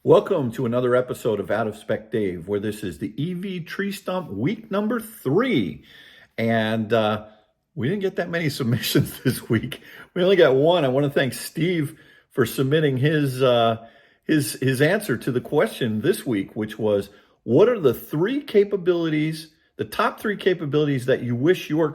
Welcome to another episode of Out of Spec Dave, where this is the EV Tree Stump week number 3. And we didn't get that many submissions this week. We only got one. I want to thank Steve for submitting his answer to the question this week, which was, what are the top 3 capabilities that you wish your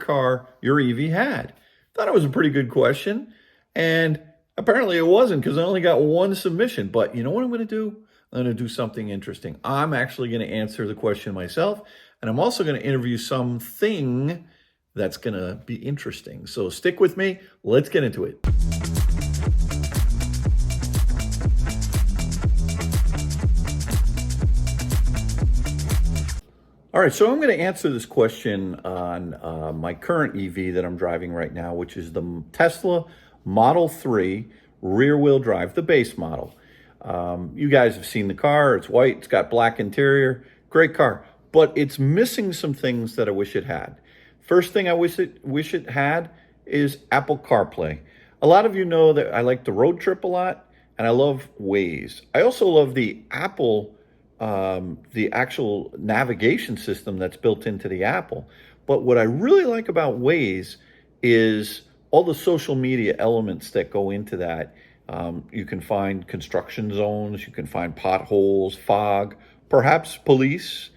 EV had? Thought it was a pretty good question. And apparently it wasn't, because I only got one submission. But you know what I'm going to do? I'm going to do something interesting. I'm actually going to answer the question myself, and I'm also going to interview something that's going to be interesting. So stick with me. Let's get into it. All right, so I'm going to answer this question on my current EV that I'm driving right now, which is the Tesla Model 3 rear-wheel drive, the base model. You guys have seen the car. It's white. It's got black interior. Great car. But it's missing some things that I wish it had. First thing I wish it had is Apple CarPlay. A lot of you know that I like to road trip a lot, and I love Waze. I also love the Apple, the actual navigation system that's built into the Apple. But what I really like about Waze is all the social media elements that go into that. You can find construction zones, you can find potholes, fog, perhaps police,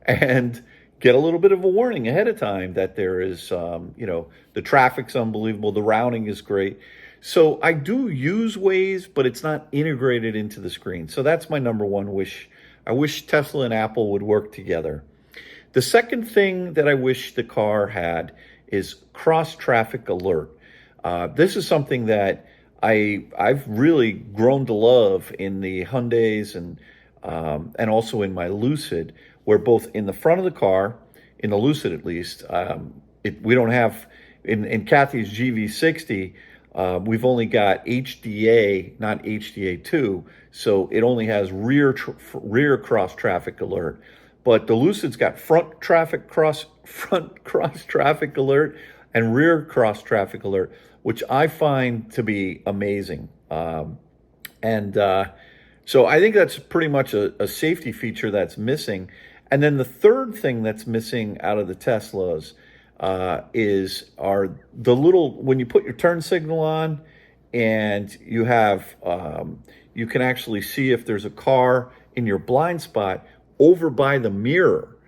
and get a little bit of a warning ahead of time that there is, the traffic's unbelievable, the routing is great. So I do use Waze, but it's not integrated into the screen. So that's my number one wish. I wish Tesla and Apple would work together. The second thing that I wish the car had is cross-traffic alert. This is something that I've really grown to love in the Hyundais and also in my Lucid, where both in the front of the car, in the Lucid at least, we don't have, in Kathy's GV60, we've only got HDA, not HDA2, so it only has rear cross traffic alert. But the Lucid's got front cross traffic alert and rear cross traffic alert, which I find to be amazing. So I think that's pretty much a safety feature that's missing. And then the third thing that's missing out of the Teslas are the little, when you put your turn signal on, and you have, you can actually see if there's a car in your blind spot over by the mirror.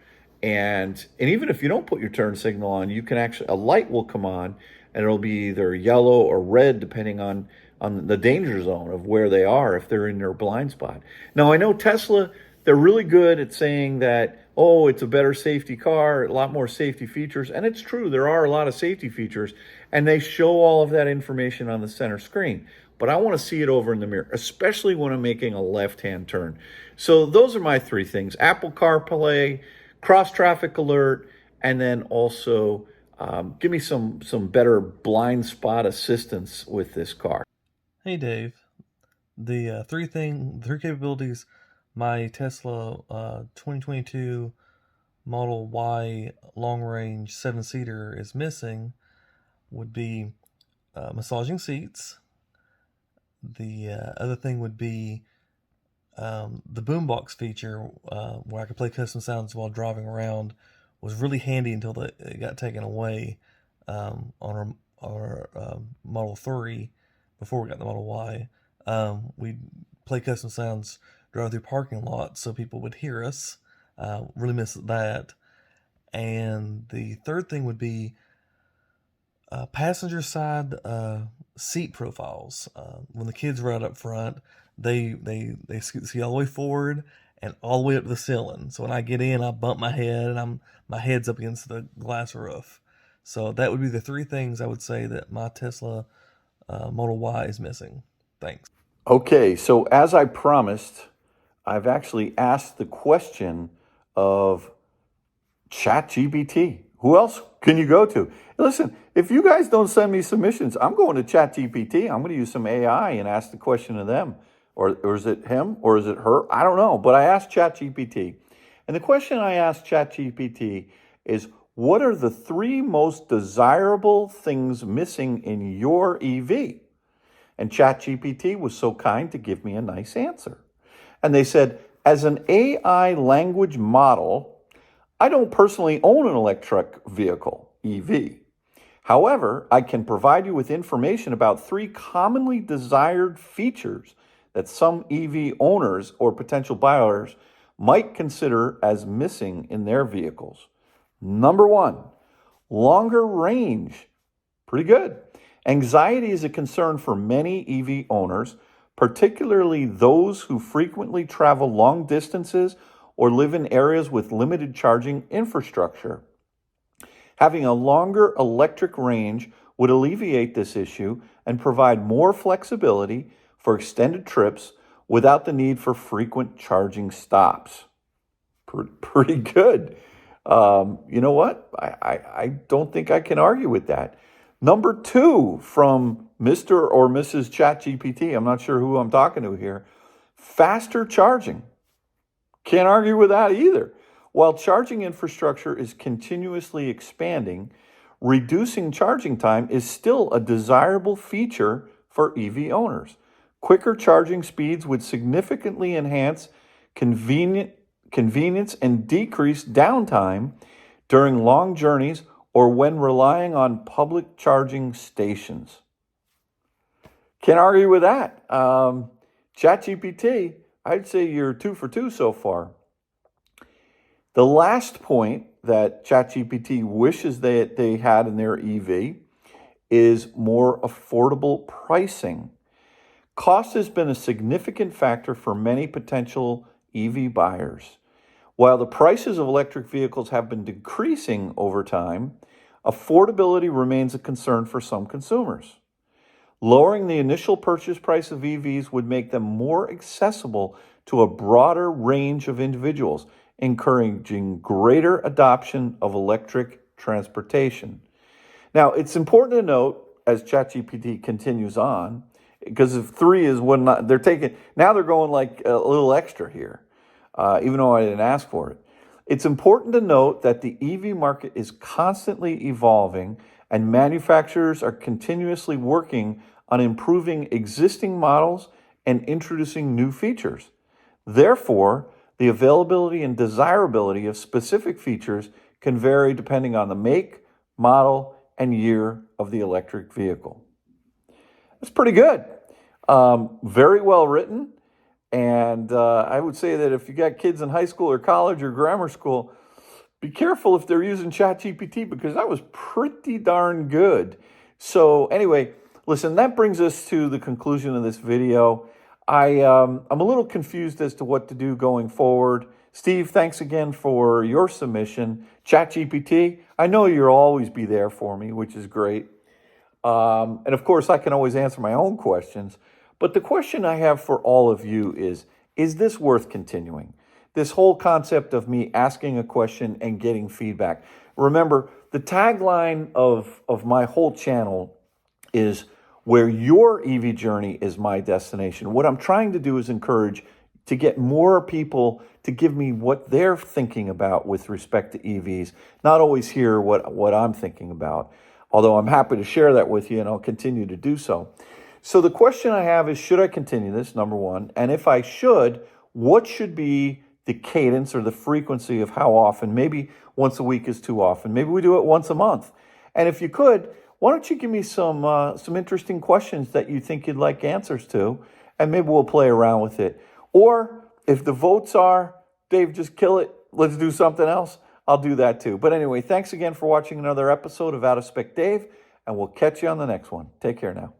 And even if you don't put your turn signal on, you can actually, a light will come on, and it'll be either yellow or red depending on the danger zone of where they are if they're in their blind spot. Now, I know Tesla, they're really good at saying that, oh, it's a better safety car, a lot more safety features. And it's true, there are a lot of safety features, and they show all of that information on the center screen. But I want to see it over in the mirror, especially when I'm making a left-hand turn. So those are my 3 things: Apple CarPlay, cross-traffic alert, and then also give me some better blind spot assistance with this car. Hey Dave, the three capabilities my Tesla 2022 Model Y long-range 7-seater is missing would be massaging seats. The other thing would be the boombox feature, where I could play custom sounds while driving around. Was really handy until it got taken away on our Model 3 before we got the Model Y. We'd play custom sounds driving through parking lots so people would hear us. Really miss that. And the third thing would be passenger side seat profiles. When the kids ride up front, they see all the way forward and all the way up to the ceiling. So when I get in, I bump my head, and my head's up against the glass roof. So that would be the 3 things I would say that my Tesla Model Y is missing. Thanks. Okay, so as I promised, I've actually asked the question of ChatGPT. Who else can you go to? Listen, if you guys don't send me submissions, I'm going to ChatGPT. I'm going to use some AI and ask the question of them. Or is it him or is it her? I don't know. But I asked ChatGPT. And the question I asked ChatGPT is, what are the 3 most desirable things missing in your EV? And ChatGPT was so kind to give me a nice answer. And they said, as an AI language model, I don't personally own an electric vehicle, EV. However, I can provide you with information about 3 commonly desired features that some EV owners or potential buyers might consider as missing in their vehicles. Number 1, longer range. Pretty good. Anxiety is a concern for many EV owners, particularly those who frequently travel long distances or live in areas with limited charging infrastructure. Having a longer electric range would alleviate this issue and provide more flexibility for extended trips without the need for frequent charging stops. Pretty good. You know what? I don't think I can argue with that. Number 2 from Mr. or Mrs. ChatGPT, I'm not sure who I'm talking to here, faster charging. Can't argue with that either. While charging infrastructure is continuously expanding, reducing charging time is still a desirable feature for EV owners. Quicker charging speeds would significantly enhance convenience and decrease downtime during long journeys or when relying on public charging stations. Can't argue with that. ChatGPT, I'd say you're 2 for 2 so far. The last point that ChatGPT wishes they had in their EV is more affordable pricing. Cost has been a significant factor for many potential EV buyers. While the prices of electric vehicles have been decreasing over time, affordability remains a concern for some consumers. Lowering the initial purchase price of EVs would make them more accessible to a broader range of individuals, encouraging greater adoption of electric transportation. Now, it's important to note, as ChatGPT continues on, because if 3 is what they're taking, now they're going like a little extra here, even though I didn't ask for it. It's important to note that the EV market is constantly evolving and manufacturers are continuously working on improving existing models and introducing new features. Therefore, the availability and desirability of specific features can vary depending on the make, model, and year of the electric vehicle. That's pretty good. Very well written. And I would say that if you got kids in high school or college or grammar school, be careful if they're using ChatGPT because that was pretty darn good. So anyway, listen, that brings us to the conclusion of this video. I'm a little confused as to what to do going forward. Steve, thanks again for your submission. ChatGPT, I know you'll always be there for me, which is great. And of course, I can always answer my own questions. But the question I have for all of you is this worth continuing? This whole concept of me asking a question and getting feedback. Remember, the tagline of my whole channel is where your EV journey is my destination. What I'm trying to do is encourage to get more people to give me what they're thinking about with respect to EVs, not always hear what I'm thinking about, although I'm happy to share that with you and I'll continue to do so. So the question I have is, should I continue this, number 1? And if I should, what should be the cadence or the frequency of how often? Maybe once a week is too often. Maybe we do it once a month. And if you could, why don't you give me some interesting questions that you think you'd like answers to, and maybe we'll play around with it. Or if the votes are, Dave, just kill it, let's do something else, I'll do that too. But anyway, thanks again for watching another episode of Out of Spec Dave, and we'll catch you on the next one. Take care now.